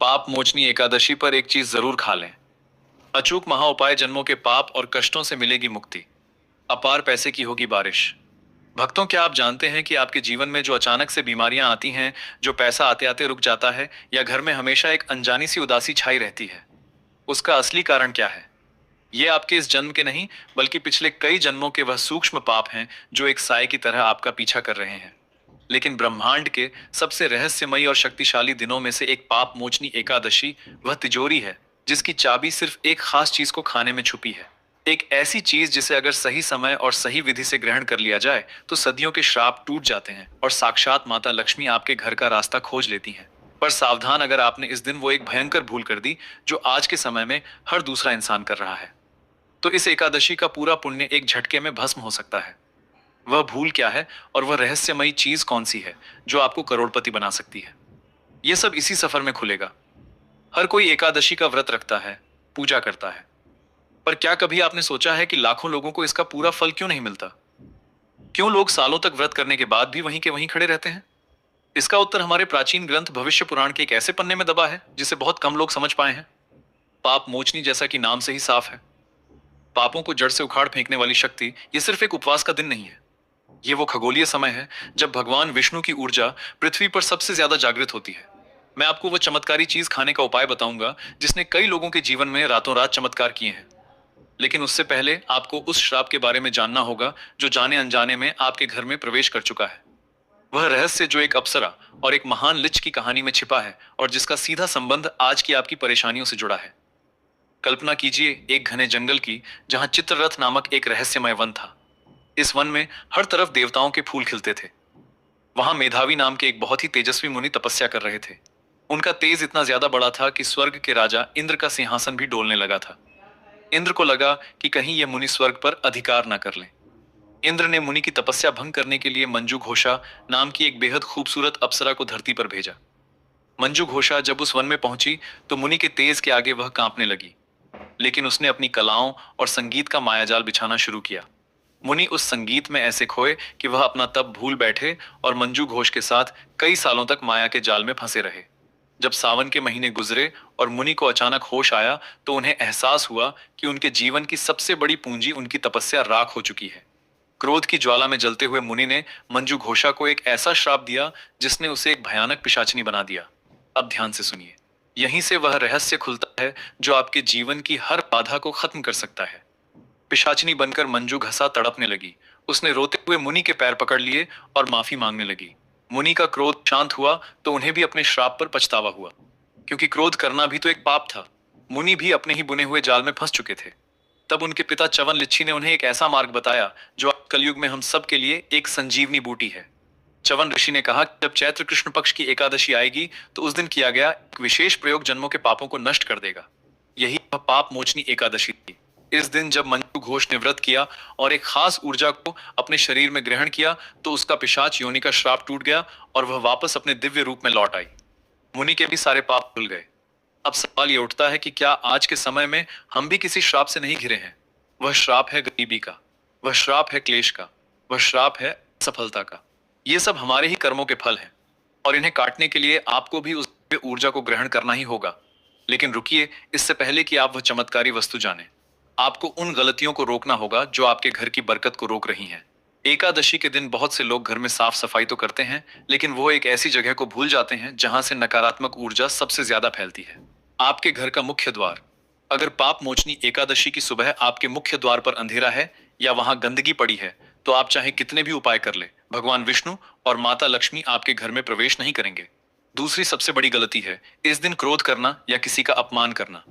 पाप मोचनी एकादशी पर एक चीज जरूर खा लें। अचूक महाउपाय, जन्मों के पाप और कष्टों से मिलेगी मुक्ति, अपार पैसे की होगी बारिश। भक्तों, क्या आप जानते हैं कि आपके जीवन में जो अचानक से बीमारियां आती हैं, जो पैसा आते आते रुक जाता है, या घर में हमेशा एक अनजानी सी उदासी छाई रहती है, उसका असली कारण क्या है? ये आपके इस जन्म के नहीं, बल्कि पिछले कई जन्मों के वह सूक्ष्म पाप हैं जो एक साए की तरह आपका पीछा कर रहे हैं। लेकिन ब्रह्मांड के सबसे रहस्यमयी और शक्तिशाली दिनों में से एक पाप मोचनी एकादशी वह तिजोरी है जिसकी चाबी सिर्फ एक खास चीज को खाने में छुपी है। एक ऐसी चीज जिसे अगर सही समय और सही विधि से ग्रहण कर लिया जाए तो सदियों के श्राप टूट जाते हैं और साक्षात माता लक्ष्मी आपके घर का रास्ता खोज लेती हैं। पर सावधान, अगर आपने इस दिन वो एक भयंकर भूल कर दी जो आज के समय में हर दूसरा इंसान कर रहा है, तो इस एकादशी का पूरा पुण्य एक झटके में भस्म हो सकता है। वह भूल क्या है और वह रहस्यमयी चीज कौन सी है जो आपको करोड़पति बना सकती है? यह सब इसी सफर में खुलेगा। हर कोई एकादशी का व्रत रखता है, पूजा करता है, पर क्या कभी आपने सोचा है कि लाखों लोगों को इसका पूरा फल क्यों नहीं मिलता? क्यों लोग सालों तक व्रत करने के बाद भी वहीं के वहीं खड़े रहते हैं? इसका उत्तर हमारे प्राचीन ग्रंथ भविष्य पुराण के एक ऐसे पन्ने में दबा है जिसे बहुत कम लोग समझ पाए हैं। पाप मोचनी, जैसा कि नाम से ही साफ है, पापों को जड़ से उखाड़ फेंकने वाली शक्ति, यह सिर्फ एक उपवास का दिन नहीं है। ये वो खगोलीय समय है जब भगवान विष्णु की ऊर्जा पृथ्वी पर सबसे ज्यादा जागृत होती है। मैं आपको वो चमत्कारी चीज खाने का उपाय बताऊंगा जिसने कई लोगों के जीवन में रातों रात चमत्कार किए हैं। लेकिन उससे पहले आपको उस श्राप के बारे में जानना होगा जो जाने अनजाने में आपके घर में प्रवेश कर चुका है। वह रहस्य जो एक अप्सरा और एक महान लिच की कहानी में छिपा है और जिसका सीधा संबंध आज की आपकी परेशानियों से जुड़ा है। कल्पना कीजिए एक घने जंगल की, जहां चित्ररथ नामक एक रहस्यमय वन था। इस वन में हर तरफ देवताओं के फूल खिलते थे। वहां मेधावी नाम के एक बहुत ही तेजस्वी मुनि तपस्या कर रहे थे। उनका तेज इतना ज्यादा बड़ा था कि स्वर्ग के राजा इंद्र का सिंहासन भी डोलने लगा था। इंद्र को लगा कि कहीं यह मुनि स्वर्ग पर अधिकार न कर लें। इंद्र ने मुनि की तपस्या भंग करने के लिए मंजू घोषा नाम की एक बेहद खूबसूरत अप्सरा को धरती पर भेजा। मंजू घोषा जब उस वन में पहुंची तो मुनि के तेज के आगे वह कांपने लगी, लेकिन उसने अपनी कलाओं और संगीत का मायाजाल बिछाना शुरू किया। मुनि उस संगीत में ऐसे खोए कि वह अपना तप भूल बैठे और मंजू घोष के साथ कई सालों तक माया के जाल में फंसे रहे। जब सावन के महीने गुजरे और मुनि को अचानक होश आया तो उन्हें एहसास हुआ कि उनके जीवन की सबसे बड़ी पूंजी, उनकी तपस्या, राख हो चुकी है। क्रोध की ज्वाला में जलते हुए मुनि ने मंजू घोषा को एक ऐसा श्राप दिया जिसने उसे एक भयानक पिशाचिनी बना दिया। अब ध्यान से सुनिए, यहीं से वह रहस्य खुलता है जो आपके जीवन की हर बाधा को खत्म कर सकता है। पिशाचिनी बनकर मंजू घसा तड़पने लगी। उसने रोते हुए मुनि के पैर पकड़ लिए और माफी मांगने लगी। मुनि का क्रोध शांत हुआ तो उन्हें भी अपने श्राप पर पछतावा हुआ, क्योंकि क्रोध करना भी तो एक पाप था। मुनि भी अपने ही बुने हुए जाल में फंस चुके थे। तब उनके पिता च्यवन लिच्छी ने उन्हें एक ऐसा मार्ग बताया जो कलयुग में हम सब के लिए एक संजीवनी बूटी है। च्यवन ऋषि ने कहा कि जब चैत्र कृष्ण पक्ष की एकादशी आएगी तो उस दिन किया गया एक विशेष प्रयोग जन्मों के पापों को नष्ट कर देगा। यही वह पाप मोचनी एकादशी थी। इस दिन जब मंजू घोष ने व्रत किया और एक खास ऊर्जा को अपने शरीर में ग्रहण किया तो उसका पिशाच योनि का श्राप टूट गया और वह वापस अपने दिव्य रूप में लौट आई। मुनि के भी सारे पाप धुल गए। अब सवाल यह उठता है कि क्या आज के समय में हम भी किसी श्राप से नहीं घिरे हैं? वह श्राप है गरीबी का, वह श्राप है क्लेश का, वह श्राप है असफलता का। ये सब हमारे ही कर्मों के फल हैं और इन्हें काटने के लिए आपको भी उस दिव्य ऊर्जा को ग्रहण करना ही होगा। लेकिन रुकिए, इससे पहले कि आप वह चमत्कारी वस्तु जानें, आपको उन गलतियों को रोकना होगा जो आपके घर की बरकत को रोक रही हैं। एकादशी के दिन बहुत से लोग घर में साफ सफाई तो करते हैं, लेकिन वो एक ऐसी जगह को भूल जाते हैं जहां से नकारात्मक ऊर्जा सबसे ज्यादा फैलती है, आपके घर का मुख्य द्वार। अगर पाप मोचनी एकादशी की सुबह आपके मुख्य द्वार पर अंधेरा है या वहां गंदगी पड़ी है तो आप चाहे कितने भी उपाय कर ले, भगवान विष्णु और माता लक्ष्मी आपके घर में प्रवेश नहीं करेंगे। दूसरी सबसे बड़ी गलती है इस दिन क्रोध करना या किसी का अपमान करना।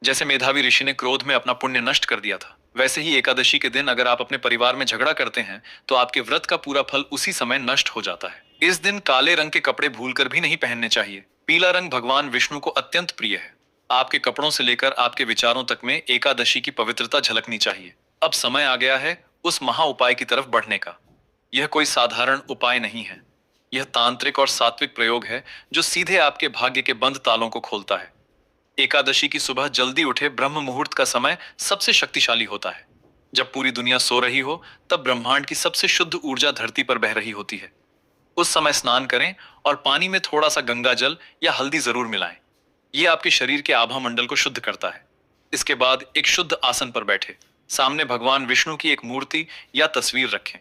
जैसे मेधावी ऋषि ने क्रोध में अपना पुण्य नष्ट कर दिया था, वैसे ही एकादशी के दिन अगर आप अपने परिवार में झगड़ा करते हैं तो आपके व्रत का पूरा फल उसी समय नष्ट हो जाता है। इस दिन काले रंग के कपड़े भूलकर भी नहीं पहनने चाहिए। पीला रंग भगवान विष्णु को अत्यंत प्रिय है। आपके कपड़ों से लेकर आपके विचारों तक में एकादशी की पवित्रता झलकनी चाहिए। अब समय आ गया है उस महा उपाय की तरफ बढ़ने का। यह कोई साधारण उपाय नहीं है, यह तांत्रिक और सात्विक प्रयोग है जो सीधे आपके भाग्य के बंद तालों को खोलता है। एकादशी की सुबह जल्दी उठे ब्रह्म मुहूर्त का समय सबसे शक्तिशाली होता है। जब पूरी दुनिया सो रही हो तब ब्रह्मांड की सबसे शुद्ध ऊर्जा धरती पर बह रही होती है। उस समय स्नान करें और पानी में थोड़ा सा गंगा जल या हल्दी जरूर मिलाएं। ये आपके शरीर के आभा मंडल को शुद्ध करता है। इसके बाद एक शुद्ध आसन पर बैठे सामने भगवान विष्णु की एक मूर्ति या तस्वीर रखें।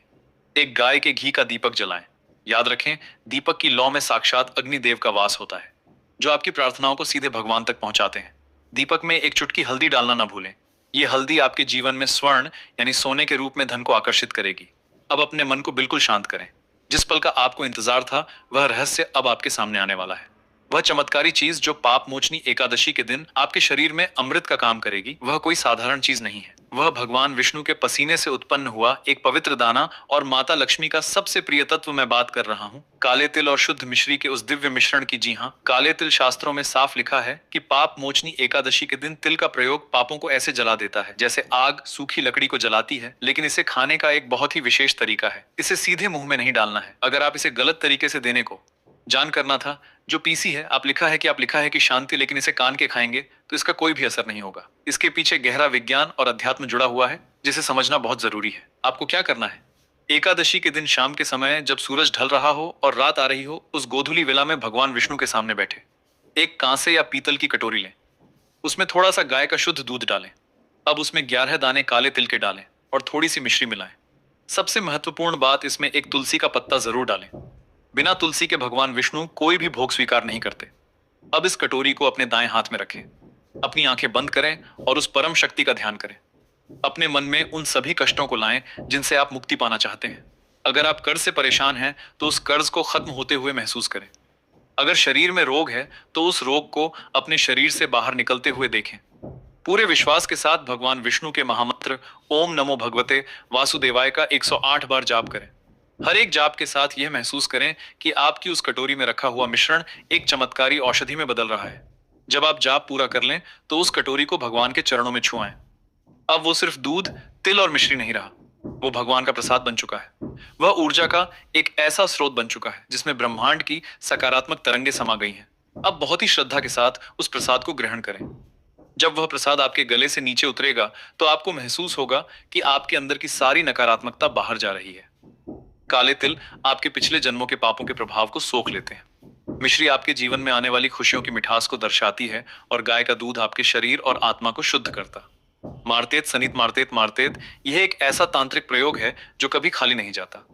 एक गाय के घी का दीपक जलाएं। याद रखें, दीपक की लौ में साक्षात अग्निदेव का वास होता है, जो आपकी प्रार्थनाओं को सीधे भगवान तक पहुंचाते हैं। दीपक में एक चुटकी हल्दी डालना ना भूलें। ये हल्दी आपके जीवन में स्वर्ण यानी सोने के रूप में धन को आकर्षित करेगी। अब अपने मन को बिल्कुल शांत करें। जिस पल का आपको इंतजार था, वह रहस्य अब आपके सामने आने वाला है। वह चमत्कारी चीज जो पाप मोचनी एकादशी के दिन आपके शरीर में अमृत का काम करेगी, वह कोई साधारण चीज नहीं है। वह भगवान विष्णु के पसीने से उत्पन्न हुआ एक पवित्र दाना और माता लक्ष्मी का सबसे प्रिय तत्व मैं बात कर रहा हूँ, काले तिल और शुद्ध मिश्री के उस दिव्य मिश्रण की। जी हाँ, काले तिल। शास्त्रों में साफ लिखा है कि पाप मोचनी एकादशी के दिन तिल का प्रयोग पापों को ऐसे जला देता है जैसे आग सूखी लकड़ी को जलाती है। लेकिन इसे खाने का एक बहुत ही विशेष तरीका है। इसे सीधे मुंह में नहीं डालना है। अगर आप इसे गलत तरीके से देने को जान करना था, जो पीसी है, आप लिखा है कि शांति, लेकिन इसे कान के खाएंगे तो इसका कोई भी असर नहीं होगा। इसके पीछे गहरा विज्ञान और अध्यात्म जुड़ा हुआ है, जिसे समझना बहुत जरूरी है। आपको क्या करना है? एकादशी के दिन शाम के समय जब सूरज ढल रहा हो और रात आ रही हो, उस गोधूली वेला में भगवान विष्णु के सामने बैठे एक कांसे या पीतल की कटोरी लें। उसमें थोड़ा सा गाय का शुद्ध दूध डालें। अब उसमें 11 दाने काले तिल के डालें और थोड़ी सी मिश्री मिलाएं। सबसे महत्वपूर्ण बात, इसमें एक तुलसी का पत्ता जरूर डालें। बिना तुलसी के भगवान विष्णु कोई भी भोग स्वीकार नहीं करते। अब इस कटोरी को अपने दाएं हाथ में रखें। अपनी आंखें बंद करें और उस परम शक्ति का ध्यान करें। अपने मन में उन सभी कष्टों को लाएं जिनसे आप मुक्ति पाना चाहते हैं। अगर आप कर्ज से परेशान हैं तो उस कर्ज को खत्म होते हुए महसूस करें। अगर शरीर में रोग है तो उस रोग को अपने शरीर से बाहर निकलते हुए देखें। पूरे विश्वास के साथ भगवान विष्णु के महामंत्र ओम नमो भगवते वासुदेवाय का 108 बार जाप करें। हर एक जाप के साथ यह महसूस करें कि आपकी उस कटोरी में रखा हुआ मिश्रण एक चमत्कारी औषधि में बदल रहा है। जब आप जाप पूरा कर लें तो उस कटोरी को भगवान के चरणों में छुआएं। अब वो सिर्फ दूध, तिल और मिश्री नहीं रहा, वो भगवान का प्रसाद बन चुका है। वह ऊर्जा का एक ऐसा स्रोत बन चुका है जिसमें ब्रह्मांड की सकारात्मक तरंगें समा गई हैं। अब बहुत ही श्रद्धा के साथ उस प्रसाद को ग्रहण करें। जब वह प्रसाद आपके गले से नीचे उतरेगा तो आपको महसूस होगा कि आपके अंदर की सारी नकारात्मकता बाहर जा रही है। काले तिल आपके पिछले जन्मों के पापों के प्रभाव को सोख लेते हैं। मिश्री आपके जीवन में आने वाली खुशियों की मिठास को दर्शाती है और गाय का दूध आपके शरीर और आत्मा को शुद्ध करता। मारतेत सनित मारतेत मारतेत, यह एक ऐसा तांत्रिक प्रयोग है जो कभी खाली नहीं जाता।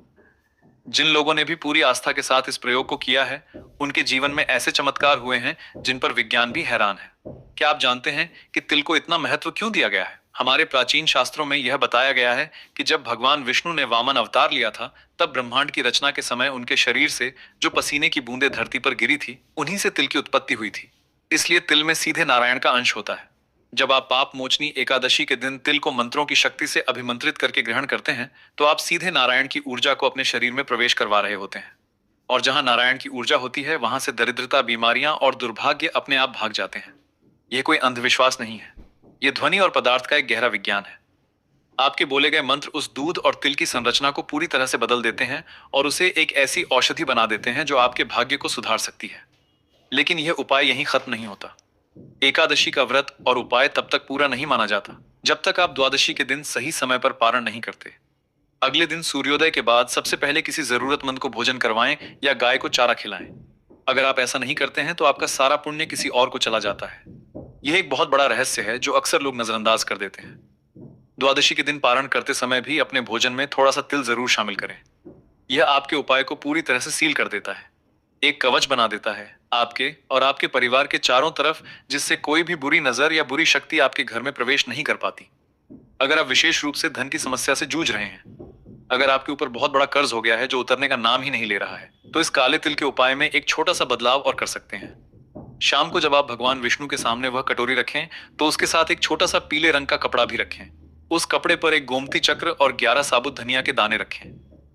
जिन लोगों ने भी पूरी आस्था के साथ इस प्रयोग को किया है, उनके जीवन में ऐसे चमत्कार हुए हैं जिन पर विज्ञान भी हैरान है। क्या आप जानते हैं कि तिल को इतना महत्व क्यों दिया गया है? हमारे प्राचीन शास्त्रों में यह बताया गया है कि जब भगवान विष्णु ने वामन अवतार लिया था, तब ब्रह्मांड की रचना के समय उनके शरीर से जो पसीने की बूंदें धरती पर गिरी थी, उन्हीं से तिल की उत्पत्ति हुई थी। इसलिए तिल में सीधे नारायण का अंश होता है। जब आप पाप मोचनी एकादशी के दिन तिल को मंत्रों की शक्ति से अभिमंत्रित करके ग्रहण करते हैं, तो आप सीधे नारायण की ऊर्जा को अपने शरीर में प्रवेश करवा रहे होते हैं। और जहां नारायण की ऊर्जा होती है, वहां से दरिद्रता, बीमारियां और दुर्भाग्य अपने आप भाग जाते हैं। यह कोई अंधविश्वास नहीं है, यह ध्वनि और पदार्थ का एक गहरा विज्ञान है। आपके बोले गए मंत्र उस दूध और तिल की संरचना को पूरी तरह से बदल देते हैं और उसे एक ऐसी औषधि बना देते हैं जो आपके भाग्य को सुधार सकती है। लेकिन यह उपाय यहीं खत्म नहीं होता। एकादशी का व्रत और उपाय तब तक पूरा नहीं माना जाता जब तक आप द्वादशी के दिन सही समय पर पारण नहीं करते। अगले दिन सूर्योदय के बाद सबसे पहले किसी जरूरतमंद को भोजन करवाएं या गाय को चारा खिलाएं। अगर आप ऐसा नहीं करते हैं तो आपका सारा पुण्य किसी और को चला जाता है। यह एक बहुत बड़ा रहस्य है जो अक्सर लोग नजरअंदाज कर देते हैं। द्वादशी के दिन पारण करते समय भी अपने भोजन में थोड़ा सा तिल जरूर शामिल करें। यह आपके उपाय को पूरी तरह से सील कर देता है, एक कवच बना देता है आपके और आपके परिवार के चारों तरफ, जिससे कोई भी बुरी नजर या बुरी शक्ति आपके घर में प्रवेश नहीं कर पाती। अगर आप विशेष रूप से धन की समस्या से जूझ रहे हैं, अगर आपके ऊपर बहुत बड़ा कर्ज हो गया है जो उतरने का नाम ही नहीं ले रहा है, तो इस काले तिल के उपाय में एक छोटा सा बदलाव और कर सकते हैं। शाम को जब आप भगवान विष्णु के सामने वह कटोरी रखें तो उसके साथ एक छोटा सा पीले रंग का कपड़ा भी रखें। उस कपड़े पर एक गोमती चक्र और 11 साबुत धनिया के दाने रखें।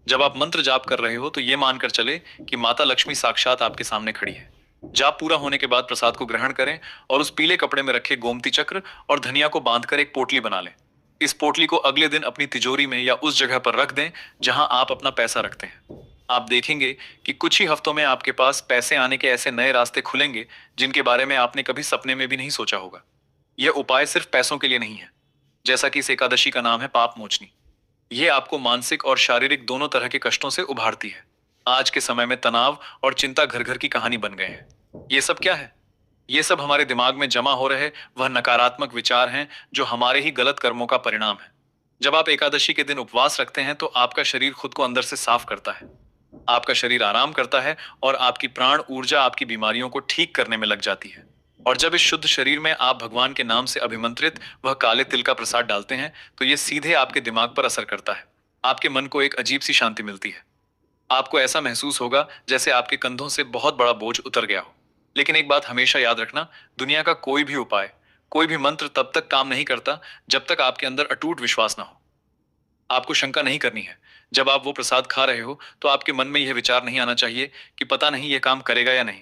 जब आप मंत्र जाप कर रहे हो तो यह मानकर चले कि माता लक्ष्मी साक्षात आपके सामने खड़ी है। जाप पूरा होने के बाद प्रसाद को ग्रहण करें और उस पीले कपड़े में रखे गोमती चक्र और धनिया को बांधकर एक पोटली बना लें। इस पोटली को अगले दिन अपनी तिजोरी में या उस जगह पर रख दें जहां आप अपना पैसा रखते हैं। आप देखेंगे कि कुछ ही हफ्तों में आपके पास पैसे आने के ऐसे नए रास्ते खुलेंगे जिनके बारे में आपने कभी सपने में भी नहीं सोचा होगा। यह उपाय सिर्फ पैसों के लिए नहीं है, जैसा कि इस एकादशी का नाम है पाप मोचनी। यह आपको मानसिक और शारीरिक दोनों तरह के कष्टों से उभारती है। आज के समय में तनाव और चिंता घर घर की कहानी बन गए हैं। ये सब क्या है? ये सब हमारे दिमाग में जमा हो रहे वह नकारात्मक विचार हैं जो हमारे ही गलत कर्मों का परिणाम है। जब आप एकादशी के दिन उपवास रखते हैं तो आपका शरीर खुद को अंदर से साफ करता है, आपका शरीर आराम करता है और आपकी प्राण ऊर्जा आपकी बीमारियों को ठीक करने में लग जाती है। और जब इस शुद्ध शरीर में आप भगवान के नाम से अभिमंत्रित वह काले तिल का प्रसाद डालते हैं तो ये सीधे आपके दिमाग पर असर करता है। आपके मन को एक अजीब सी शांति मिलती है। आपको ऐसा महसूस होगा जैसे आपके कंधों से बहुत बड़ा बोझ उतर गया हो। लेकिन एक बात हमेशा याद रखना, दुनिया का कोई भी उपाय, कोई भी मंत्र तब तक काम नहीं करता जब तक आपके अंदर अटूट विश्वास ना हो। आपको शंका नहीं करनी है। जब आप वो प्रसाद खा रहे हो तो आपके मन में यह विचार नहीं आना चाहिए कि पता नहीं यह काम करेगा या नहीं।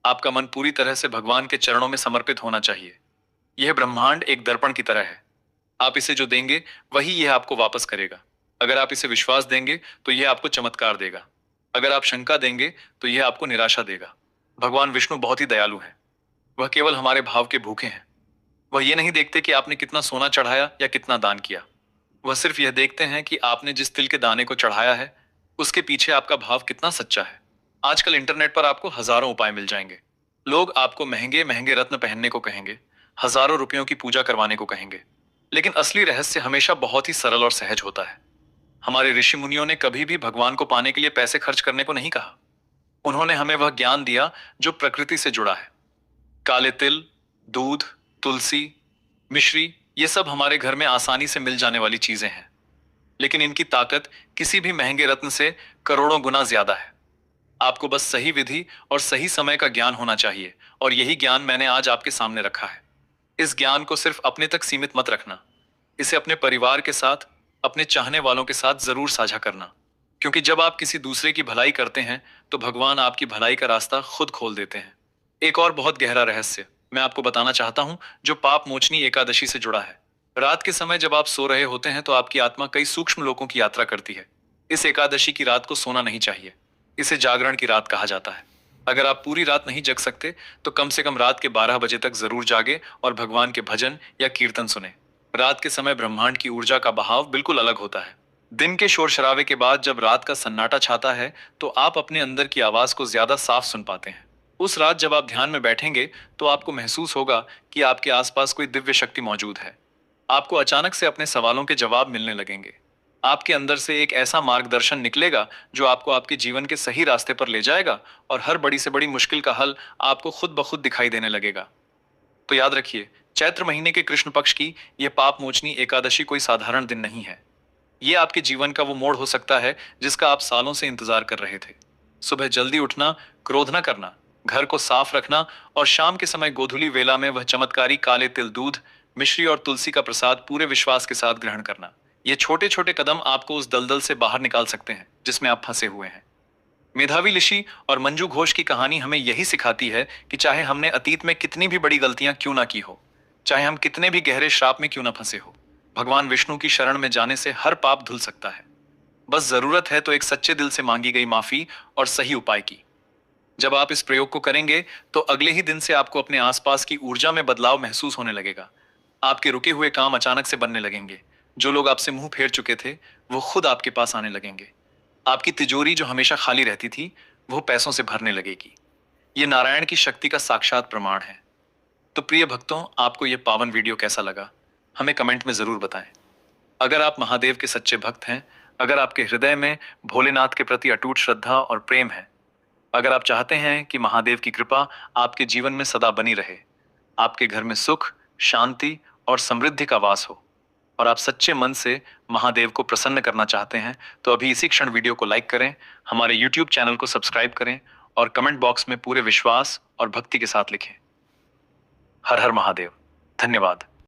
आपका मन पूरी तरह से भगवान के चरणों में समर्पित होना चाहिए। यह ब्रह्मांड एक दर्पण की तरह है। आप इसे जो देंगे वही यह आपको वापस करेगा। अगर आप इसे विश्वास देंगे तो यह आपको चमत्कार देगा। अगर आप शंका देंगे तो यह आपको निराशा देगा। भगवान विष्णु बहुत ही दयालु हैं। वह केवल हमारे भाव के भूखे हैं। वह ये नहीं देखते कि आपने कितना सोना चढ़ाया या कितना दान किया। वह सिर्फ यह देखते हैं कि आपने जिस तिल के दाने को चढ़ाया है उसके पीछे आपका भाव कितना सच्चा है। आजकल इंटरनेट पर आपको हजारों उपाय मिल जाएंगे। लोग आपको महंगे महंगे रत्न पहनने को कहेंगे, हजारों रुपयों की पूजा करवाने को कहेंगे, लेकिन असली रहस्य हमेशा बहुत ही सरल और सहज होता है। हमारे ऋषि मुनियों ने कभी भी भगवान को पाने के लिए पैसे खर्च करने को नहीं कहा। उन्होंने हमें वह ज्ञान दिया जो प्रकृति से जुड़ा है। काले तिल, दूध, तुलसी, मिश्री, ये सब हमारे घर में आसानी से मिल जाने वाली चीजें हैं, लेकिन इनकी ताकत किसी भी महंगे रत्न से करोड़ों गुना ज्यादा है। आपको बस सही विधि और सही समय का ज्ञान होना चाहिए, और यही ज्ञान मैंने आज आपके सामने रखा है। इस ज्ञान को सिर्फ अपने तक सीमित मत रखना। इसे अपने परिवार के साथ, अपने चाहने वालों के साथ जरूर साझा करना, क्योंकि जब आप किसी दूसरे की भलाई करते हैं तो भगवान आपकी भलाई का रास्ता खुद खोल देते हैं। एक और बहुत गहरा रहस्य मैं आपको बताना चाहता हूं जो पाप मोचनी एकादशी से जुड़ा है। रात के समय जब आप सो रहे होते हैं तो आपकी आत्मा कई सूक्ष्म लोकों की यात्रा करती है। इस एकादशी की रात को सोना नहीं चाहिए। इसे जागरण की रात कहा जाता है। अगर आप पूरी रात नहीं जग सकते तो कम से कम रात के 12 बजे तक जरूर जागे और भगवान के भजन या कीर्तन सुने। रात के समय ब्रह्मांड की ऊर्जा का बहाव बिल्कुल अलग होता है। दिन के शोर शराबे के बाद जब रात का सन्नाटा छाता है तो आप अपने अंदर की आवाज को ज्यादा साफ सुन पाते हैं। उस रात जब आप ध्यान में बैठेंगे तो आपको महसूस होगा कि आपके आसपास कोई दिव्य शक्ति मौजूद है। आपको अचानक से अपने सवालों के जवाब मिलने लगेंगे। आपके अंदर से एक ऐसा मार्गदर्शन निकलेगा जो आपको आपके जीवन के सही रास्ते पर ले जाएगा, और हर बड़ी से बड़ी मुश्किल का हल आपको खुद ब खुद दिखाई देने लगेगा। तो याद रखिए, चैत्र महीने के कृष्ण पक्ष की यह पाप मोचनी एकादशी कोई साधारण दिन नहीं है। ये आपके जीवन का वो मोड़ हो सकता है जिसका आप सालों से इंतजार कर रहे थे। सुबह जल्दी उठना, क्रोध न करना, घर को साफ रखना और शाम के समय गोधूली वेला में वह चमत्कारी काले तिल, दूध, मिश्री और तुलसी का प्रसाद पूरे विश्वास के साथ ग्रहण करना। ये छोटे छोटे कदम आपको उस दलदल से बाहर निकाल सकते हैं जिसमें आप फंसे हुए हैं। मेधावी ऋषि और मंजू घोष की कहानी हमें यही सिखाती है कि चाहे हमने अतीत में कितनी भी बड़ी गलतियां क्यों ना की हो, चाहे हम कितने भी गहरे श्राप में क्यों ना फंसे हो, भगवान विष्णु की शरण में जाने से हर पाप धुल सकता है। बस जरूरत है तो एक सच्चे दिल से मांगी गई माफी और सही उपाय की। जब आप इस प्रयोग को करेंगे तो अगले ही दिन से आपको अपने आसपास की ऊर्जा में बदलाव महसूस होने लगेगा। आपके रुके हुए काम अचानक से बनने लगेंगे। जो लोग आपसे मुंह फेर चुके थे वो खुद आपके पास आने लगेंगे। आपकी तिजोरी जो हमेशा खाली रहती थी वो पैसों से भरने लगेगी। ये नारायण की शक्ति का साक्षात प्रमाण है। तो प्रिय भक्तों, आपको यह पावन वीडियो कैसा लगा हमें कमेंट में जरूर बताएं। अगर आप महादेव के सच्चे भक्त हैं, अगर आपके हृदय में भोलेनाथ के प्रति अटूट श्रद्धा और प्रेम है, अगर आप चाहते हैं कि महादेव की कृपा आपके जीवन में सदा बनी रहे, आपके घर में सुख, शांति और समृद्धि का वास हो, और आप सच्चे मन से महादेव को प्रसन्न करना चाहते हैं, तो अभी इसी क्षण वीडियो को लाइक करें, हमारे YouTube चैनल को सब्सक्राइब करें और कमेंट बॉक्स में पूरे विश्वास और भक्ति के साथ लिखें, हर हर महादेव। धन्यवाद।